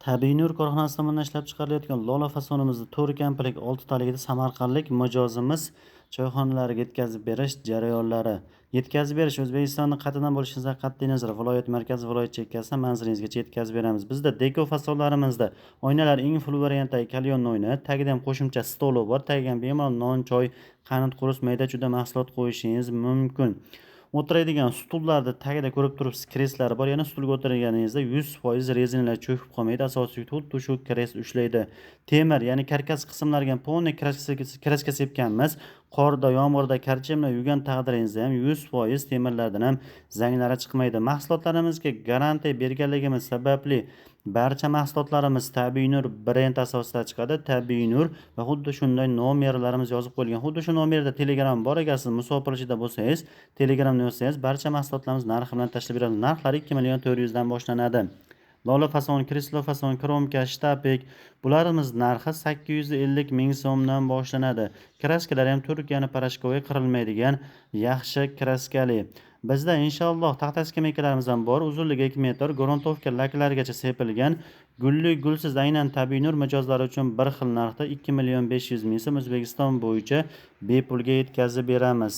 Tabiiy nur korxonasi tomonidan ishlab chiqarilayotgan lola fasonimizni 4 kamplik 6 taligida samarqandlik mijozimiz choyxonalariga yetkazib berish jarayonlari. Yetkazib berish O'zbekistonning qat'idan bo'lishingizdan qat'iy nazar viloyat markazi viloyat chekkasidan manzilingizgacha yetkazib beramiz. Bizda deko fasonlarimizda oynalar eng full variantdagi kalyonni oyna, tagida ham qo'shimcha stoli bor. Tagiga ham bemalol non, choy, qanit qurus, mayda chuyda mahsulot qo'yishingiz mumkin. O'tiradigan stullarda tagida ko'rib turibsiz kreslari bor. Yana stulga o'tirganingizda 100% rezinalar cho'kib qolmaydi. Asosiy xuddi shu kresl ushlaydi. Temir, ya'ni karkas qismlariga ham polniy kraska sepganmiz. Qorda, yomg'irda, karchimlar yurgan taqdiringizda ham 100% temirlardan ham zanglari chiqmaydi. Mahsulotlarimizga garantiya berganligimiz sababli barcha mahsulotlarimiz Tabiiy Nur brend asosida chiqadi. Tabiiy Nur va xuddi shunday nomerlarimiz yozib qo'yilgan. Xuddi shu nomerda Telegram bor. Agar siz musofirchida bo'lsangiz, Telegramda yozsangiz, barcha mahsulotlarimiz narxi bilan tashlab beramiz. Narxlari 2.400.000 dan boshlanadi. Lola fason, kreslo fason, kromka, shtapik bularimiz narxi 850 ming so'mdan boshlanadi. Kraskalar ham Turkiyaning parashkoga qirilmaydigan yaxshi kraskali. Bizda inshaalloh taxta skameykalarimiz ham bor. Uzunligi 2 metr, go'rontovka laklarigacha sepilgan gulli gulsiz aynan Tabiiy Nur mijozlari uchun bir xil narxda 2.500.000 so'm O'zbekiston bo'yicha bepulga yetkazib beramiz.